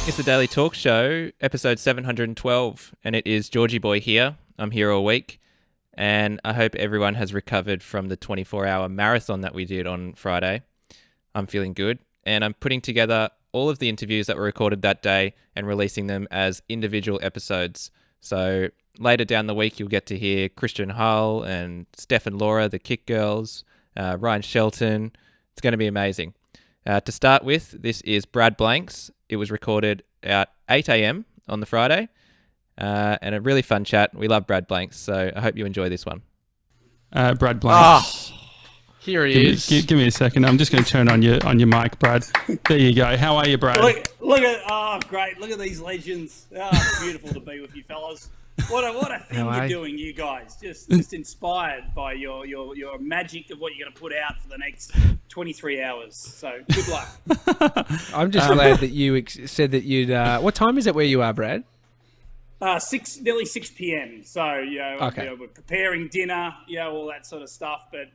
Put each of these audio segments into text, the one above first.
It's the Daily Talk Show, episode 712, and it is Georgie Boy here. I'm here all week, and I hope everyone has recovered from the 24-hour marathon that we did on Friday. I'm feeling good, and I'm putting together all of the interviews that were recorded that day and releasing them as individual episodes. So later down the week, you'll get to hear Christian Hull and Steph and Laura, the Kick Girls, Ryan Shelton. It's going to be amazing. To start with, this is Brad Blanks. It was recorded at 8 a.m. on the Friday, and a really fun chat. We love Brad Blanks, so I hope you enjoy this one. Brad Blanks. Here he is. Give me a second. I'm just going to turn on your mic, Brad. There you go. How are you, Brad? Great. Look at these legends. It's beautiful to be with you fellas. What a thing you're doing, you guys. Just inspired by your magic of what you're going to put out for the next 23 hours. So good luck. I'm just glad that you said that you'd... what time is it where you are, Brad? Nearly 6 p.m. So, Okay. we're preparing dinner, all that sort of stuff. But,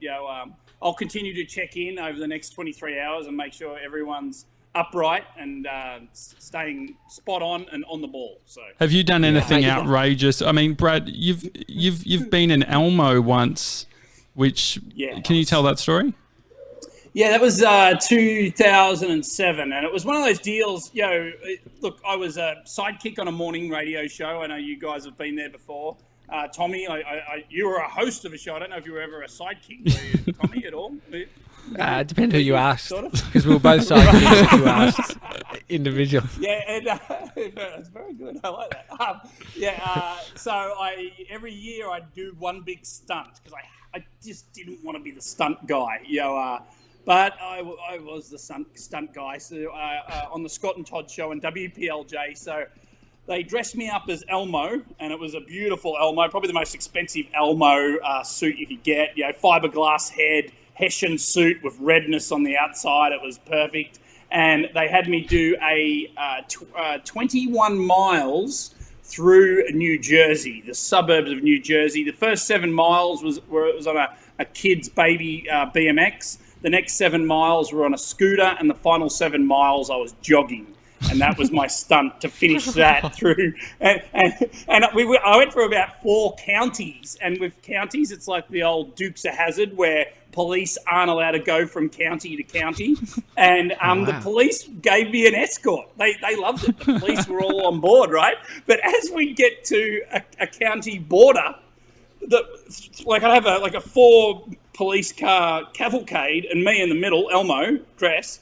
I'll continue to check in over the next 23 hours and make sure everyone's upright and staying spot on and on the ball. So, have you done anything outrageous? I mean, Brad, you've been in Elmo once, which can you tell that story? Yeah, that was 2007, and it was one of those deals. Look, I was a sidekick on a morning radio show. I know you guys have been there before. Tommy, you were a host of a show. I don't know if you were ever a sidekick, were you, Tommy, at all. It depends who you asked, because we were both sidekicks if you asked individual. Yeah, and it's very good. I like that. So every year I'd do one big stunt because I just didn't want to be the stunt guy, but I was the stunt guy. So on the Scott and Todd show and WPLJ, so they dressed me up as Elmo, and it was a beautiful Elmo, probably the most expensive Elmo suit you could get. Fiberglass head, Hessian suit with redness on the outside. It was perfect. And they had me do a 21 miles through New Jersey, the suburbs of New Jersey. The first 7 miles was on a kid's baby BMX. The next 7 miles were on a scooter, and the final 7 miles I was jogging. And that was my stunt to finish that through. And I went through about 4 counties. And with counties, it's like the old Dukes of Hazzard where police aren't allowed to go from county to county. And the police gave me an escort. They loved it. The police were all on board, right? But as we get to a county border, I'd have a 4 police car cavalcade and me in the middle, Elmo dress,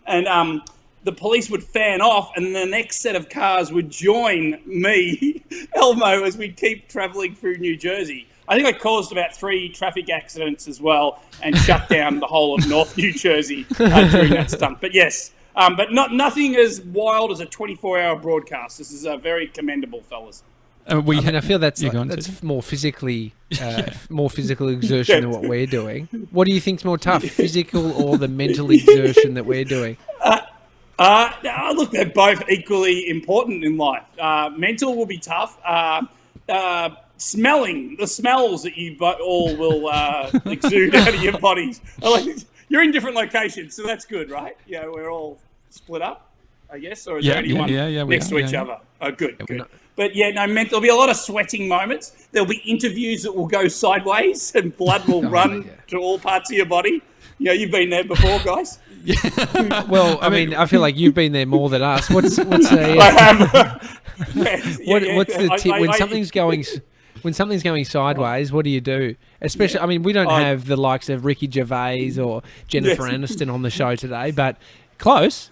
and the police would fan off, and the next set of cars would join me, Elmo, as we keep travelling through New Jersey. I think I caused about 3 traffic accidents as well, and shut down the whole of North New Jersey during that stunt. But yes, but nothing as wild as a 24-hour broadcast. This is very commendable, fellas. I feel that's more physically, more physical exertion than what we're doing. What do you think's more tough, physical or the mental exertion that we're doing? Look, they're both equally important in life. Mental will be tough. Smelling, the smells that you all will exude out of your bodies. You're in different locations, so that's good, right? We're all split up, I guess, or is there anyone next to each other? Oh, good. But there'll be a lot of sweating moments. There'll be interviews that will go sideways and blood will run to all parts of your body. You've been there before, guys. Well, I mean, I feel like you've been there more than us. What's the tip when something's going sideways? What do you do? Especially, I mean, we don't have the likes of Ricky Gervais or Jennifer Aniston on the show today, but close.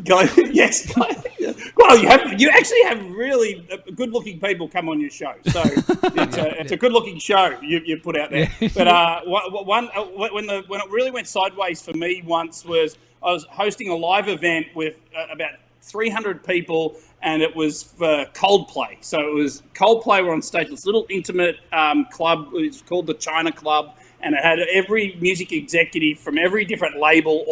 Yes. Well, you actually have really good-looking people come on your show, so it's a good-looking show you put out there. But when it really went sideways for me once was I was hosting a live event with about 300 people, and it was for Coldplay. So it was Coldplay were on stage, this little intimate club. It's called the China Club, and it had every music executive from every different label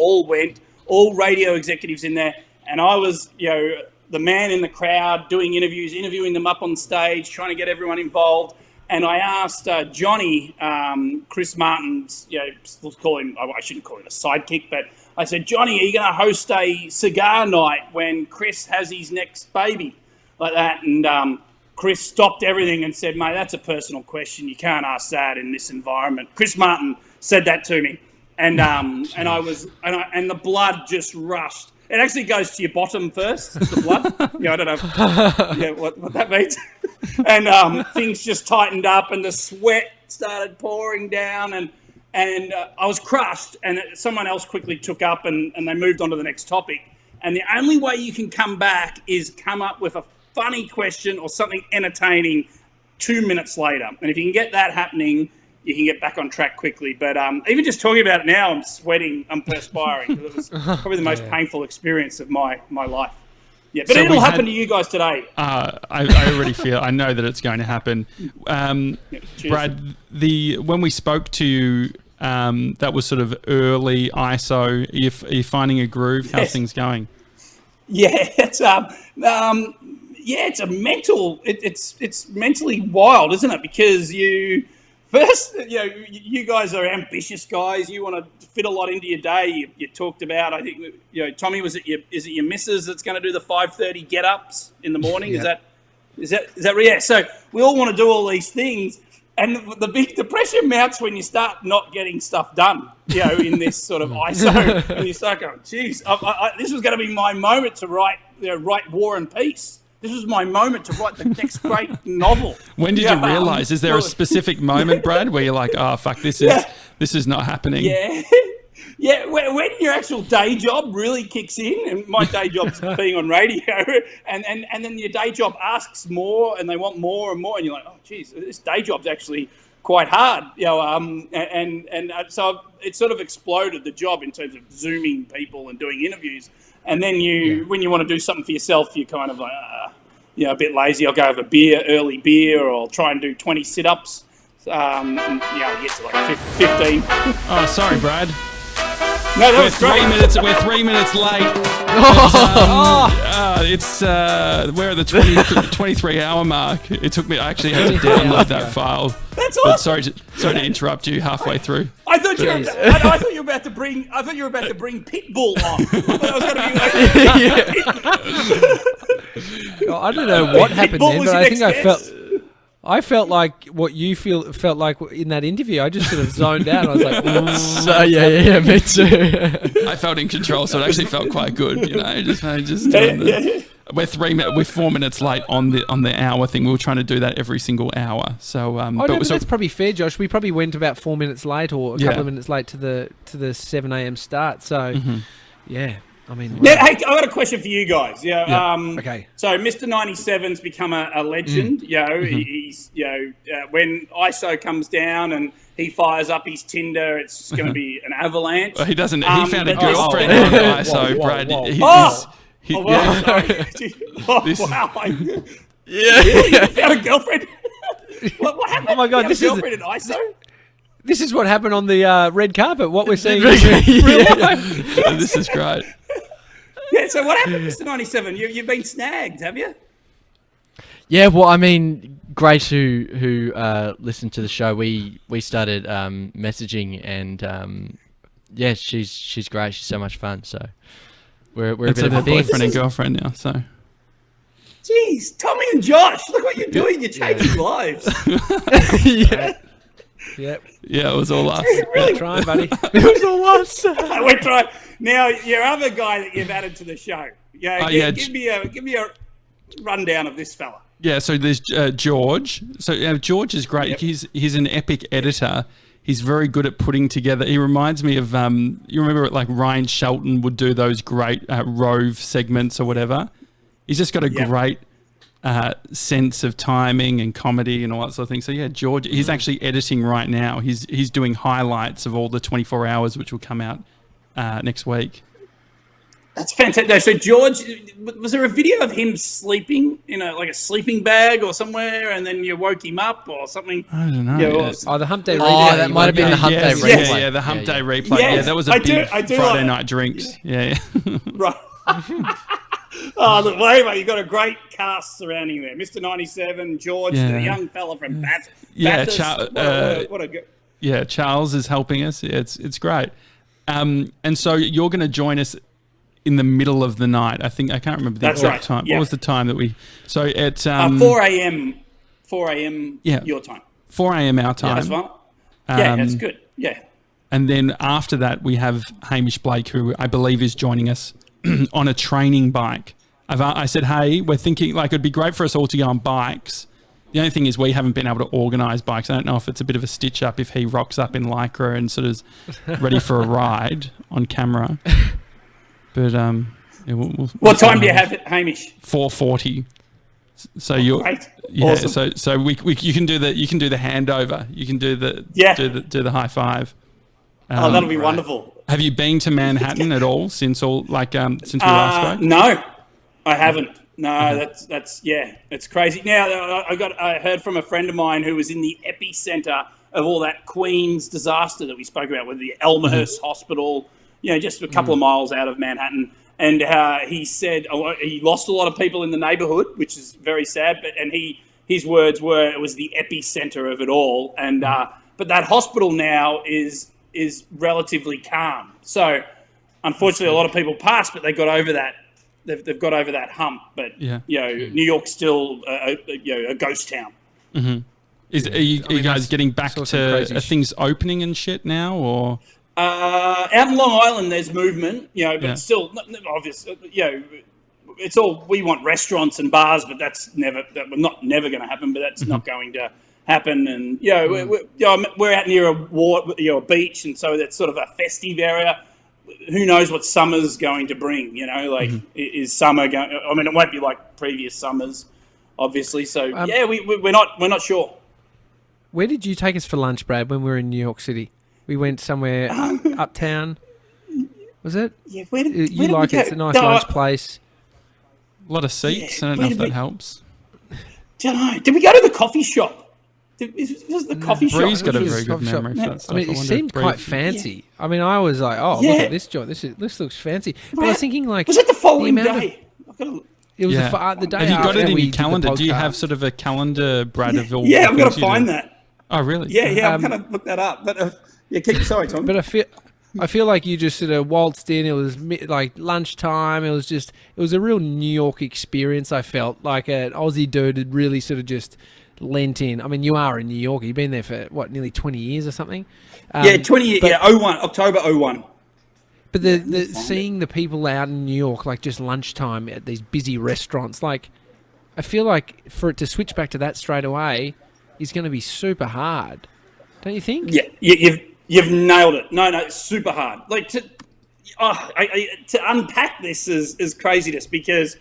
all radio executives in there. And I was, the man in the crowd doing interviewing them up on stage, trying to get everyone involved. And I asked Johnny, Chris Martin's, let's call him, I shouldn't call him a sidekick, but I said, Johnny, are you going to host a cigar night when Chris has his next baby? Like that. And Chris stopped everything and said, mate, that's a personal question. You can't ask that in this environment. Chris Martin said that to me. And and the blood just rushed. It actually goes to your bottom first, the blood. I don't know what that means. And things just tightened up and the sweat started pouring down and I was crushed, and someone else quickly took up and they moved on to the next topic. And the only way you can come back is come up with a funny question or something entertaining 2 minutes later. And if you can get that happening, you can get back on track quickly. But even just talking about it now, I'm sweating, I'm perspiring. It was probably the most painful experience of my life. Yeah, but it'll happen to you guys today. I already feel, I know that it's going to happen. Brad, when we spoke to you, that was sort of early ISO. Are you finding a groove? How's things going? Yeah, it's a mental. It's mentally wild, isn't it? Because you guys are ambitious guys. You want to fit a lot into your day. You talked about, I think, Tommy, is it your missus that's going to do the 5:30 get-ups in the morning? Yeah. Is that right? Yeah. So we all want to do all these things. And the pressure mounts when you start not getting stuff done, in this sort of ISO, and you start going, geez, this was going to be my moment to write War and Peace. This was my moment to write the next great novel. When did you realise? Is there a specific moment, Brad, where you're like, oh, fuck, this is not happening? Yeah. Yeah, when your actual day job really kicks in, and my day job's being on radio, and then your day job asks more, and they want more and more, and you're like, oh, geez, this day job's actually quite hard, so it sort of exploded, the job, in terms of Zooming people and doing interviews, and then when you want to do something for yourself, you're kind of like, a bit lazy. I'll go have a early beer, or I'll try and do 20 sit-ups, you get to like 15. Oh, sorry, Brad. No, that was great. We're 3 minutes late. We're at the 23-hour mark. It took me. I actually had to download that file. That's awesome. But sorry to interrupt you halfway through. I thought you were about to bring Pitbull on. I thought that was going to be like. I don't know what happened then, but I think I felt like what you felt like in that interview. I just sort of zoned out. I was like, yeah, me too. I felt in control, so it actually felt quite good. We're 4 minutes late on the hour thing. We were trying to do that every single hour. So, that's probably fair, Josh. We probably went about 4 minutes late, or a couple of minutes late to the 7 a.m. start. So, yeah. I mean, now, hey, I've got a question for you guys. Okay. So Mr. 97's become a legend. He's when ISO comes down and he fires up his Tinder, it's going to be an avalanche. Well, he doesn't. He found a girlfriend on ISO, Brad. Wow! Really? You found a girlfriend? What happened? Oh my God! This is a girlfriend in ISO. This is what happened on the red carpet. What we're seeing. This is great. Yeah, so what happened, Mr. 97? You've been snagged, have you? Yeah, well, I mean, Grace, who listened to the show, we started messaging, and she's great. She's so much fun. So we're a bit of a thing. Boyfriend and girlfriend now. So. Jeez, Tommy and Josh, look what you're doing. You're changing lives. Yeah. Yep. Yeah, it was all us. Really trying, buddy. It was all us. We're trying. Now, your other guy that you've added to the show. Give me a rundown of this fella. Yeah, so there's George. So George is great. Yep. He's an epic editor. He's very good at putting together. He reminds me of you remember like Ryan Shelton would do those great Rove segments or whatever. He's just got a great sense of timing and comedy and all that sort of thing. So yeah, George, he's actually editing right now. He's doing highlights of all the 24 hours, which will come out next week. That's fantastic. So George, was there a video of him sleeping in like a sleeping bag or somewhere, and then you woke him up or something? I don't know. The Hump Day replay. Oh, that might have been the Hump Day replay. Yeah, the Hump Day replay. Yeah, that was a big Friday night drinks. Yeah. Right. Oh, look, mate, you've got a great cast surrounding there. Mr. 97, George, the young fella from Bathurst. Charles is helping us. It's great. And so you're going to join us in the middle of the night. I can't remember the exact time. Yeah. What was the time that we? So at 4 a.m. 4 a.m. your time. 4 a.m. our time. Yeah, that's fine. Yeah, that's good. Yeah. And then after that, we have Hamish Blake, who I believe is joining us on a training bike. I said, hey, we're thinking like it'd be great for us all to go on bikes. The only thing is we haven't been able to organise bikes. I don't know if it's a bit of a stitch up if he rocks up in Lycra and sort of is ready for a ride on camera. But what time do you have it, Hamish? 4:40. So you're great. Yeah. Awesome. So you can do the handover. You can do the do the high five. That'll be wonderful. Have you been to Manhattan at all since we last spoke? No, I haven't. No, that's it's crazy. Now I heard from a friend of mine who was in the epicenter of all that Queens disaster that we spoke about with the Elmhurst Hospital. Just a couple of miles out of Manhattan, and he said he lost a lot of people in the neighborhood, which is very sad. But his words were it was the epicenter of it all, and but that hospital now is relatively calm. So unfortunately, a lot of people passed, but they got over that. They've got over that hump, but New York's still a ghost town. Mm-hmm. Are you guys getting back to things opening and shit now, or? Out in Long Island, there's movement, but still, obvious. It's all we want restaurants and bars, but that's never going to happen. But that's not going to happen. And we're out near a beach, and so that's sort of a festive area. Who knows what summer's going to bring? Is summer going? I mean, it won't be like previous summers, obviously. So we're not sure. Where did you take us for lunch, Brad? When we were in New York City, we went somewhere uptown. Was it? Yeah, you like it? It's a nice lunch place. A lot of seats. I don't know if that helps. Don't know. Did we go to the coffee shop? Was the coffee shop? Bree's got a very good memory for that stuff. I mean, it seemed quite fancy. Yeah. I mean, I was like, look at this joint. This looks fancy. But I was thinking, like... Was it the following day? It was the day Have you got it in your calendar? Do you have sort of a calendar, Brad, of all I'm going to find that. Oh, really? Yeah, I'm going to look that up. But sorry, Tom. But I feel like you just sort of waltzed in. It was like lunchtime. It was a real New York experience. I felt like an Aussie dude had really sort of just lent in. I mean, you are in New York. You've been there for nearly 20 years or something. 20 years. October 01. But seeing the people out in New York, like just lunchtime at these busy restaurants, like I feel like for it to switch back to that straight away is going to be super hard. Don't you think? Yeah, you've nailed it. No, it's super hard. Like to unpack this is craziness because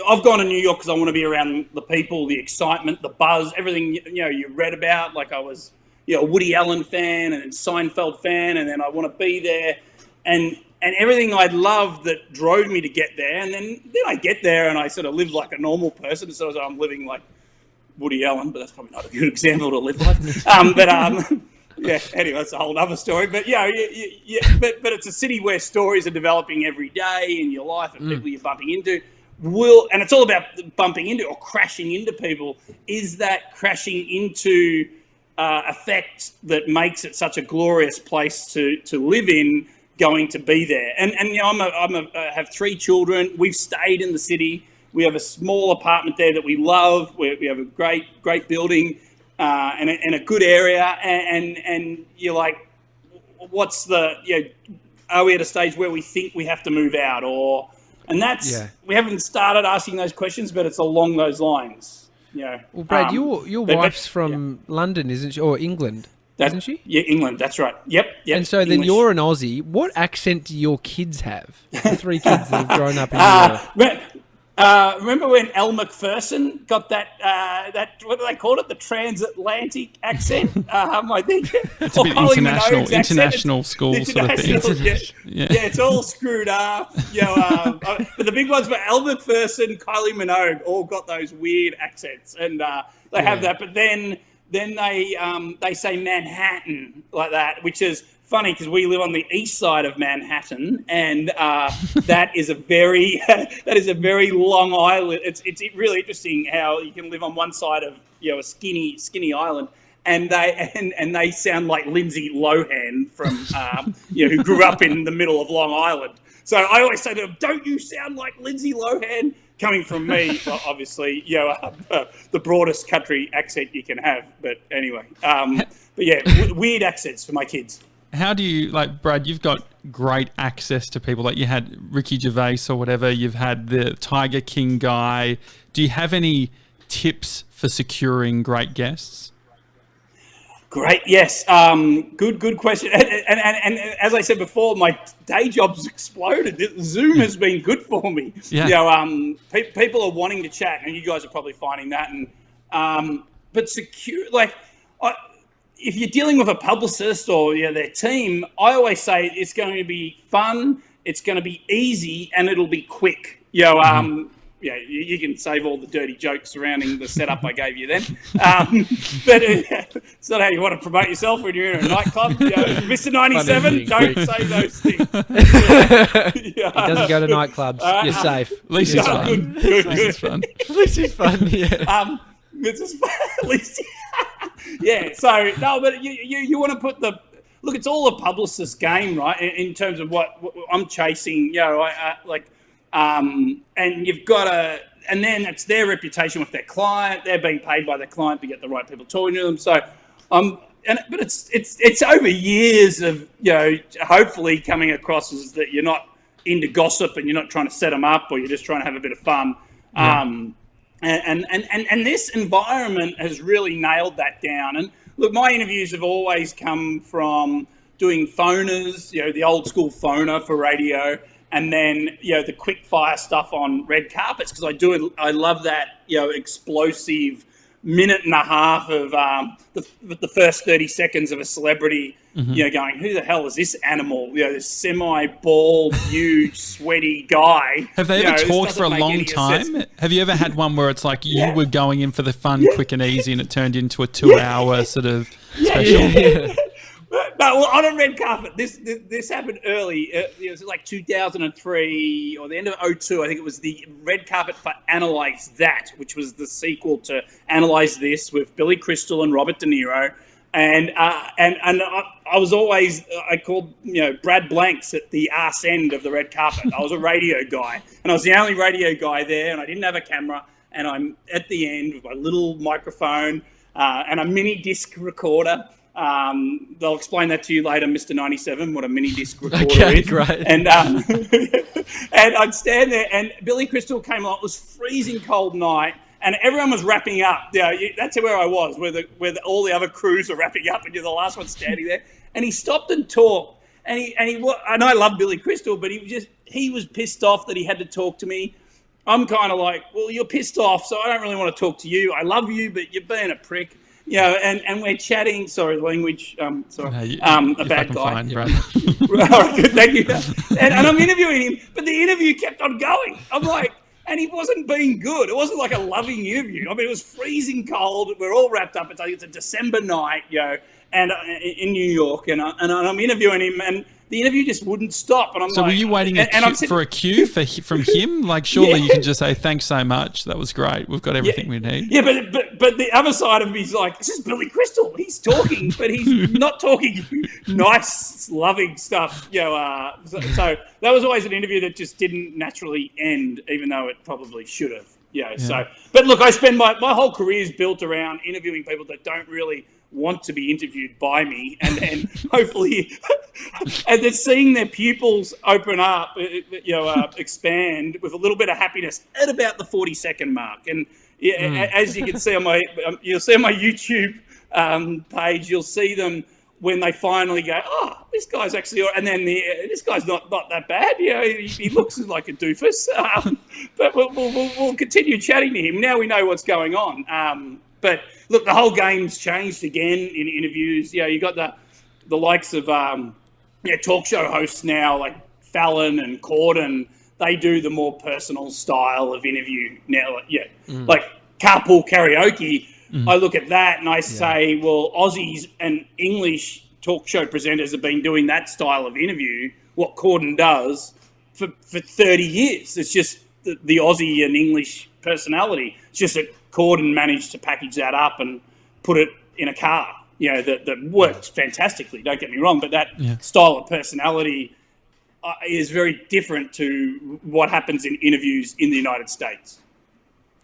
I've gone to New York because I want to be around the people, the excitement, the buzz, everything you read about. Like I was a Woody Allen fan and a Seinfeld fan, and then I want to be there, and everything I loved that drove me to get there. And then I get there and I sort of live like a normal person, so I'm living like Woody Allen, but that's probably not a good example to live like. Anyway, that's a whole other story. But but it's a city where stories are developing every day in your life and people you're bumping into. And it's all about bumping into or crashing into people. Is that crashing into effect that makes it such a glorious place to live in going to be there? And I have 3 children. We've stayed in the city. We have a small apartment there that we love. We have a great building and a good area. And you're like, what's are we at a stage where we think we have to move out? We haven't started asking those questions, but it's along those lines. Well, Brad, your wife's from London, isn't she? Or England, isn't she? Yeah, England, that's right. Yep. And so then you're an Aussie. What accent do your kids have? The 3 kids that have grown up in Europe. Remember when Elle Macpherson got that what do they call it? The transatlantic accent? I think it's a bit international school sort of thing. Yeah, it's all screwed up. But the big ones were Elle Macpherson, Kylie Minogue, all got those weird accents, and they have that. But then they say Manhattan like that, which is funny because we live on the east side of Manhattan, and that is a very Long Island. It's really interesting how you can live on one side of a skinny island and they sound like Lindsay Lohan from who grew up in the middle of Long Island. So I always say to them, "Don't you sound like Lindsay Lohan?" Coming from me, obviously, the broadest country accent you can have. But anyway, weird accents for my kids. How do you, like, Brad, you've got great access to people. Like, you had Ricky Gervais or whatever. You've had the Tiger King guy. Do you have any tips for securing great guests? Great, yes. Good question. And as I said before, my day job's exploded. Zoom has been good for me. Yeah. People are wanting to chat, and you guys are probably finding that. And but secure, if you're dealing with a publicist or their team, I always say it's going to be fun, it's going to be easy, and it'll be quick. You can save all the dirty jokes surrounding the setup I gave you then. But it's not how you want to promote yourself when you're in a nightclub. Mr. 97, don't say those things. He doesn't go to nightclubs. You're safe. At least it's fun. Good. It's fun. At least it's fun, yeah. It's just fun, at least. Yeah, so, no, but you want to put look, it's all a publicist game, right, in terms of what I'm chasing, and you've got to, and then it's their reputation with their client. They're being paid by their client to get the right people talking to them. So, but it's over years of hopefully coming across as that you're not into gossip and you're not trying to set them up, or you're just trying to have a bit of fun. Yeah. And this environment has really nailed that down. And look, my interviews have always come from doing phoners, the old school phoner for radio. And then, the quick fire stuff on red carpets, because I love that, explosive minute and a half of the first 30 seconds of a celebrity, going, who the hell is this animal? This semi-bald, huge, sweaty guy. Have they ever talked for a long time? Have you ever had one where it's like you were going in for the fun, quick and easy, and it turned into a 2-hour sort of special? Yeah. No, well, on a red carpet, this happened early. It was like 2003 or the end of 2002. I think it was the red carpet for Analyze That, which was the sequel to Analyze This with Billy Crystal and Robert De Niro. And I was always, I called, Brad Blanks at the arse end of the red carpet. I was a radio guy, and I was the only radio guy there, and I didn't have a camera. And I'm at the end with my little microphone and a mini disc recorder. They'll explain that to you later, Mr. 97, what a mini disc recorder is. Great. And and I'd stand there, and Billy Crystal came along. It was freezing cold night, and everyone was wrapping up. That's where I was, where all the other crews are wrapping up, and you're the last one standing there. And he stopped and talked, and I love Billy Crystal, but he was pissed off that he had to talk to me. I'm kind of like, well, you're pissed off, so I don't really want to talk to you. I love you, but you're being a prick. And we're chatting. Sorry, language. A bad guy. Fine, Brad. All right, good, thank you. And I'm interviewing him, but the interview kept on going. I'm like, and he wasn't being good. It wasn't like a loving interview. I mean, it was freezing cold. We're all wrapped up. It's a December night, and in New York, and I'm interviewing him, and the interview just wouldn't stop. And I'm so, like, were you waiting for a cue from him? Like, surely you can just say, "Thanks so much. That was great. We've got everything we need." Yeah, but the other side of me is like, this is Billy Crystal. He's talking, but he's not talking nice, loving stuff. So that was always an interview that just didn't naturally end, even though it probably should have. So, but look, I spend my whole career is built around interviewing people that don't really want to be interviewed by me, and then hopefully and then seeing their pupils open up, expand with a little bit of happiness at about the 40-second mark. And as you can see on you'll see on my YouTube page, you'll see them when they finally go, oh, this guy's actually, and then this guy's not that bad. He looks like a doofus, but we'll continue chatting to him. Now we know what's going on. But look, the whole game's changed again in interviews. You got the likes of talk show hosts now, like Fallon and Corden. They do the more personal style of interview now. Like carpool karaoke. I look at that and I say, well, Aussies and English talk show presenters have been doing that style of interview, what Corden does, for 30 years. It's just the Aussie and English personality. It's just that Corden managed to package that up and put it in a car. that works fantastically. Don't get me wrong, but that style of personality is very different to what happens in interviews in the United States.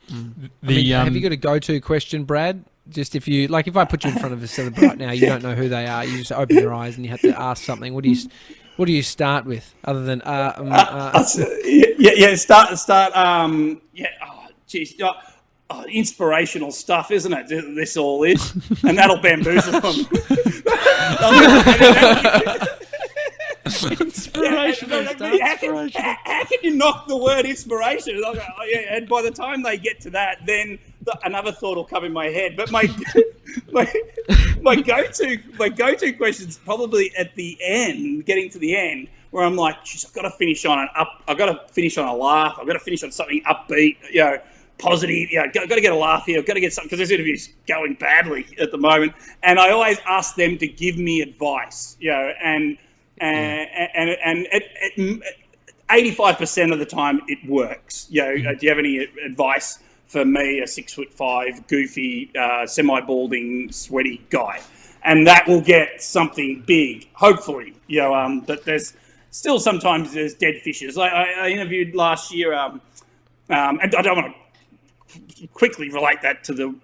Have you got a go-to question, Brad? Just if I put you in front of a celebrity right now, you don't know who they are. You just open your eyes and you have to ask something. What do you start with other than inspirational stuff, isn't it? This all is, and that'll bamboozle them. Inspirational stuff. How can you knock the word inspiration? And by the time they get to that, then another thought will come in my head. But my go-to question's probably at the end, getting to the end, where I'm like, geez, I've got to finish on a laugh. I've got to finish on something upbeat, positive. Got to get a laugh here. I've got to get something, because this interview's going badly at the moment. And I always ask them to give me advice, and 85% of the time it works. Do you have any advice for me, a 6'5", goofy, semi-balding, sweaty guy? And that will get something big, hopefully. But there's still sometimes there's dead fishes. I interviewed last year, and I don't want to quickly relate that to them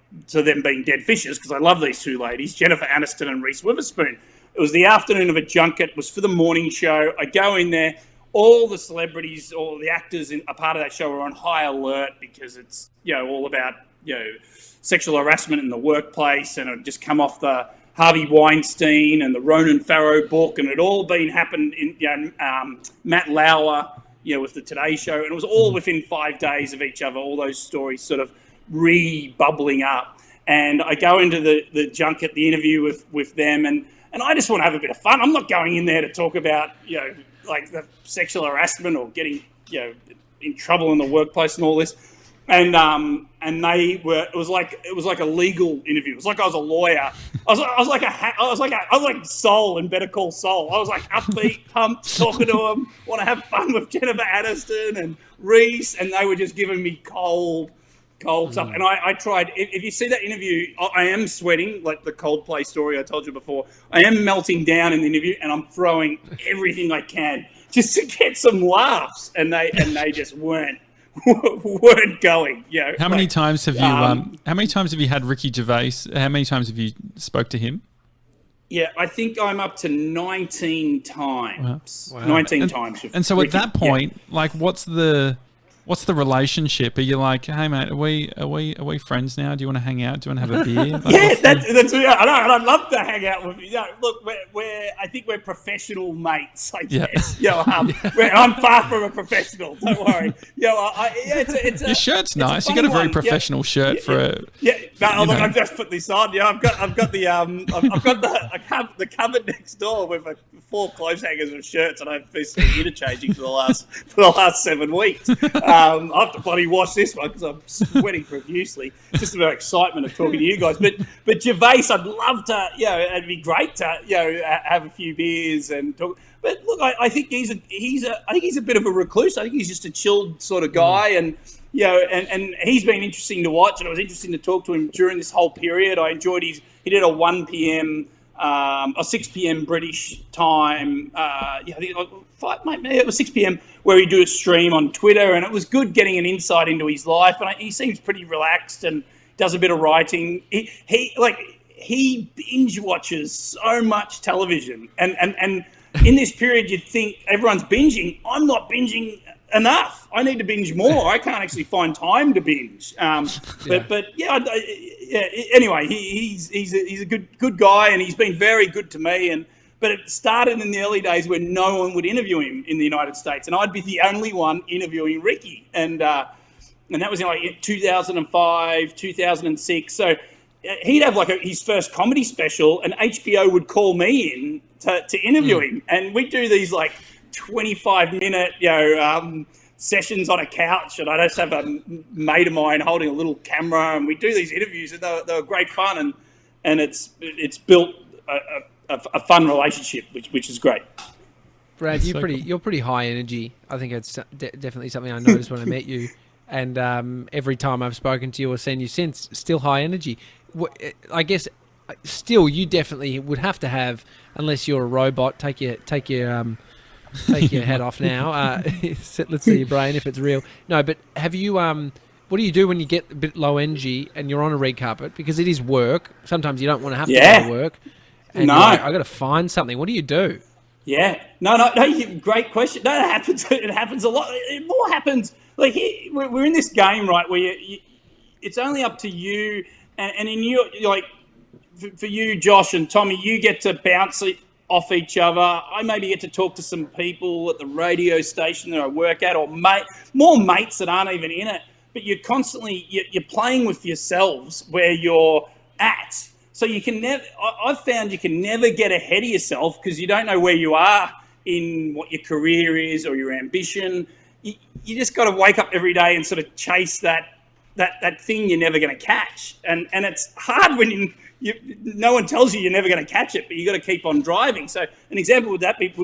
being dead fishes, because I love these two ladies, Jennifer Aniston and Reese Witherspoon. It was the afternoon of a junket. It was for the morning show. I go in there. All the celebrities, all the actors a part of that show are on high alert, because it's all about sexual harassment in the workplace, and it just come off the Harvey Weinstein and the Ronan Farrow book, and it all happened in Matt Lauer, with the Today Show, and it was all within 5 days of each other. All those stories sort of bubbling up, and I go into the junket, the interview with them, and I just want to have a bit of fun. I'm not going in there to talk about, like the sexual harassment or getting, in trouble in the workplace and all this. And it was like a legal interview. It was like I was a lawyer. I was like Soul in Better Call Saul. I was like upbeat, pumped, talking to them, want to have fun with Jennifer Aniston and Reese, and they were just giving me cold stuff. And I tried. If you see that interview, I am sweating, like the Coldplay story I told you before. I am melting down in the interview, and I'm throwing everything I can just to get some laughs. And they just weren't going. How many times have you? How many times have you had Ricky Gervais? How many times have you spoke to him? Yeah, I think I'm up to 19 times. Wow. 19 times. And so Ricky, at that point, like, what's the relationship? Are you like, hey mate, are we friends now? Do you want to hang out? Do you want to have a beer? Like, that's I know, and I'd love to hang out with you. Look, I think we're professional mates, I guess. I'm far from a professional. Don't worry. It's your shirt's nice. You got a very professional shirt for a. Look, I've just put this on. I've got the cupboard next door with 4 clothes hangers of shirts, and I've been interchanging for the last 7 weeks. I have to bloody wash this one because I'm sweating profusely. Just about excitement of talking to you guys. But Gervais, I'd love to. It'd be great to have a few beers and talk. But look, I think he's a bit of a recluse. I think he's just a chilled sort of guy, and he's been interesting to watch, and it was interesting to talk to him during this whole period. I enjoyed he did a 1 p.m. Or 6 p.m. British time. I think it was 6 p.m. where he do a stream on Twitter, and it was good getting an insight into his life. And he seems pretty relaxed and does a bit of writing. He binge watches so much television, and in this period you'd think everyone's binging. I'm not binging enough. I need to binge more. I can't actually find time to binge. Anyway, he's a good guy, and he's been very good to me. But it started in the early days when no one would interview him in the United States, and I'd be the only one interviewing Ricky, and that was in 2005, 2006. So he'd have his first comedy special, and HBO would call me in to interview him, and we'd do these 25-minute sessions on a couch, and I just have a mate of mine holding a little camera, and we do these interviews, and they were great fun, and it's built a fun relationship, which is great. Brad, you're pretty high energy. I think it's definitely something I noticed when I met you, and every time I've spoken to you or seen you since, still high energy. I guess still, you definitely would have to have, unless you're a robot. Take your head off now. Let's see your brain if it's real. No, but have you? What do you do when you get a bit low energy and you're on a red carpet? Because it is work. Sometimes you don't want to have to go to work. And No. you're like, I got to find something. What do you do? Yeah. No, great question. No, it happens. It happens a lot. It more happens, like, we're in this game, right, where it's only up to you, and in you, like, for you, Josh and Tommy, you get to bounce off each other. I maybe get to talk to some people at the radio station that I work at, or more mates that aren't even in it. But you're constantly, you're playing with yourselves where you're at. So you can never, I've found you can never get ahead of yourself because you don't know where you are in what your career is or your ambition. You just got to wake up every day and sort of chase that thing you're never going to catch. And it's hard when no one tells you you're never going to catch it, but you got to keep on driving. So an example would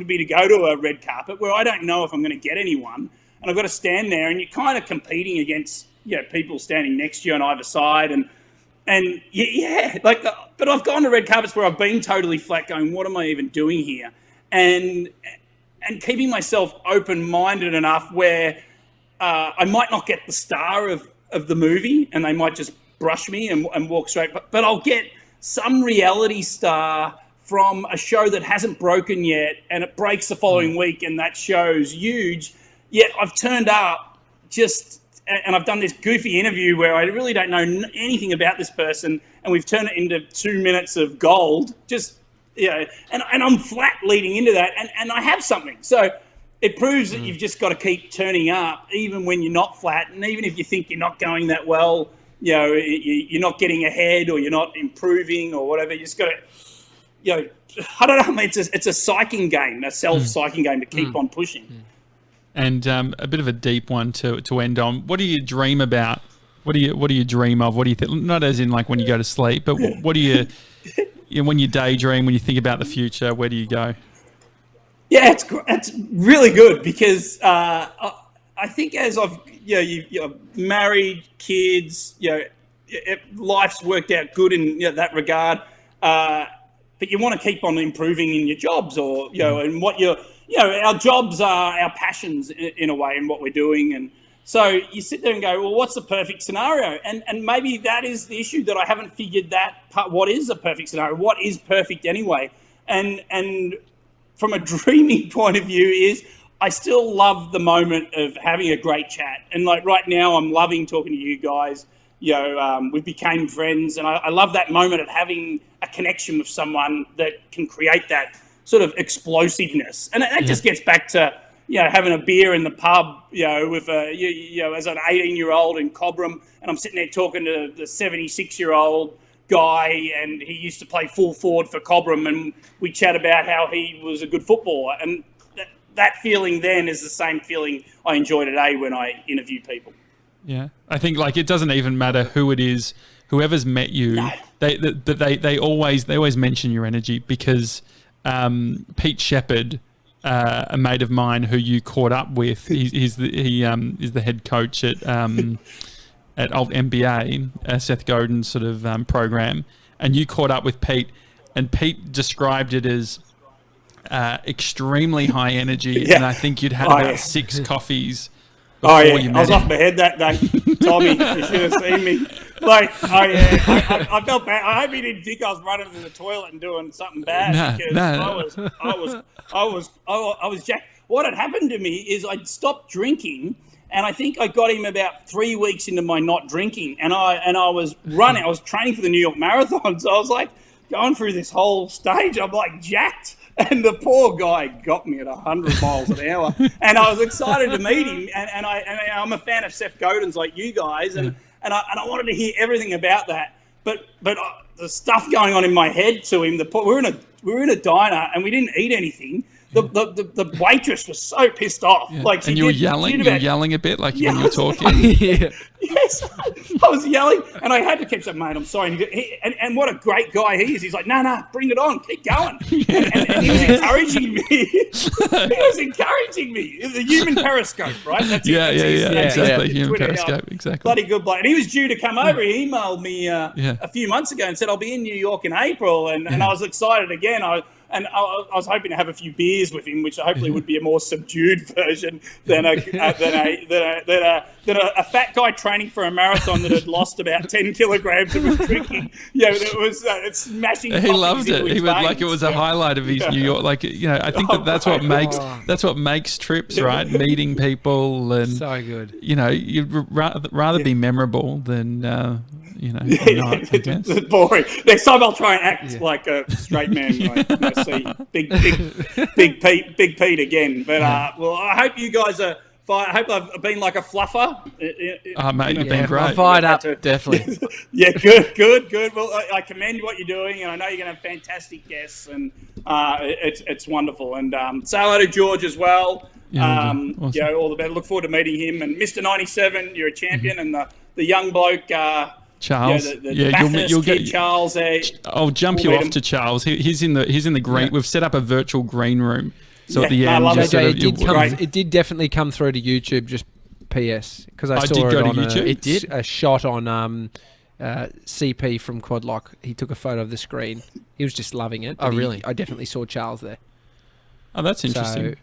be to go to a red carpet where I don't know if I'm going to get anyone, and I've got to stand there, and you're kind of competing against people standing next to you on either side, and but I've gone to red carpets where I've been totally flat, going, what am I even doing here? And keeping myself open-minded enough where I might not get the star of the movie, and they might just brush me and walk straight, but I'll get some reality star from a show that hasn't broken yet, and it breaks the following week, and that show's huge. Yet I've turned up and I've done this goofy interview where I really don't know anything about this person, and we've turned it into 2 minutes of gold. And I'm flat leading into that, and I have something. So it proves that you've just got to keep turning up, even when you're not flat, and even if you think you're not going that well, you're not getting ahead or you're not improving or whatever. You just got to, I don't know. I mean, it's a psyching game, a self-psyching game to keep on pushing. And a bit of a deep one to end on. What do you dream about? What do you dream of? What do you think? Not as in like when you go to sleep, but what do you when you daydream, when you think about the future, where do you go? Yeah, it's really good because I think as I've you're married, kids, life's worked out good in that regard. But you want to keep on improving in your jobs, or and what our jobs are our passions in a way, in what we're doing. And so you sit there and go, well, what's the perfect scenario? And maybe that is the issue, that I haven't figured that part. What is a perfect scenario? What is perfect anyway? And from a dreaming point of view is I still love the moment of having a great chat. And like right now, I'm loving talking to you guys. We've become friends, and I love that moment of having a connection with someone that can create that sort of explosiveness. And that just gets back to, having a beer in the pub, with as an 18-year-old in Cobram, and I'm sitting there talking to the 76-year-old guy, and he used to play full forward for Cobram, and we chat about how he was a good footballer. And that feeling then is the same feeling I enjoy today when I interview people. Yeah, I think like it doesn't even matter who it is, whoever's met you, no. they always mention your energy, because Pete Shepherd, a mate of mine who you caught up with, he's the head coach at old MBA, Seth Godin's sort of program, and you caught up with Pete, and Pete described it as extremely high energy, and I think you'd had about 6 coffees. I was off my head that day, Tommy. You should have seen me. Like, I felt bad. I hope he didn't think I was running to the toilet and doing something bad, because I was jacked. What had happened to me is I'd stopped drinking, and I think I got him about 3 weeks into my not drinking, and I was running. I was training for the New York Marathon, so I was like going through this whole stage. I'm like jacked. And the poor guy got me at 100 miles an hour, and I was excited to meet him. And I'm a fan of Seth Godin's, like you guys, and I wanted to hear everything about that. But the stuff going on in my head to him, we were in a diner and we didn't eat anything, the waitress was so pissed off. Yeah. Like, and you were yelling. You were yelling a bit, like when you were talking. Yeah. Yes, I was yelling, and I had to keep saying, "Mate, I'm sorry." And what a great guy he is. He's like, "No, bring it on, keep going." And he was encouraging me. The human periscope, right? That's exactly. Human Twitter, periscope, exactly. Bloody good bloke. And he was due to come over. He emailed me a few months ago and said, "I'll be in New York in April," and I was excited again. I was hoping to have a few beers with him, which hopefully would be a more subdued version than a fat guy training for a marathon that had lost about 10 kilograms and was drinking. It was smashing. He loved it. He was like, it was a highlight of his New York. Like, I think that's what makes trips, right? Meeting people and so good. You'd rather be memorable than not, I guess. Boring. Next time I'll try and act like a straight man. Like, see Big Pete again. But I hope you guys are. I hope I've been like a fluffer. Oh, mate, you've been great. I'm fired up, definitely. Yeah, good. Well, I commend what you're doing, and I know you're going to have fantastic guests, and it's wonderful. And say hello to George as well. Awesome. All the better. Look forward to meeting him. And Mr. 97, you're a champion, and the young bloke. Charles, you'll get Charles. I'll jump you off to Charles. He's in the green. Yeah. We've set up a virtual green room. So at the end, it did definitely come through to YouTube. Just PS, because I saw it on YouTube. A shot on CP from Quadlock. He took a photo of the screen. He was just loving it. Oh, really? I definitely saw Charles there. Oh, that's interesting.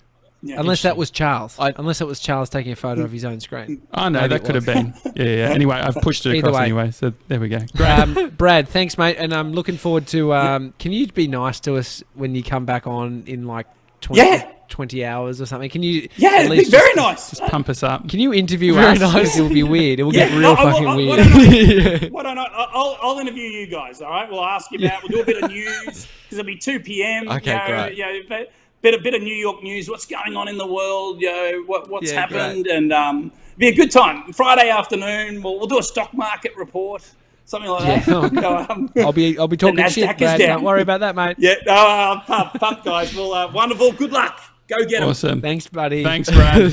Unless that was Charles. Unless it was Charles taking a photo of his own screen. Oh, no, that could have been. Yeah. Anyway, I've pushed it across anyway, so there we go. Great. Brad, thanks, mate. And I'm looking forward to... can you be nice to us when you come back on in like 20 hours or something? Can you... Yeah, it'd be very nice. Just pump us up. Can you interview us? Nice. It'll be weird. It will get real fucking weird. Why don't I'll interview you guys, all right? We'll ask you about... We'll do a bit of news, because it'll be 2 p.m. Okay, great. Bit of New York news, what's going on in the world, what's happened, great. And be a good time. Friday afternoon, we'll do a stock market report, something like that. I'll be talking shit, Brad. Don't worry about that, mate. Yeah, pump, guys. Well, wonderful. Good luck. Go get them. Awesome. Thanks, buddy. Thanks, Brad.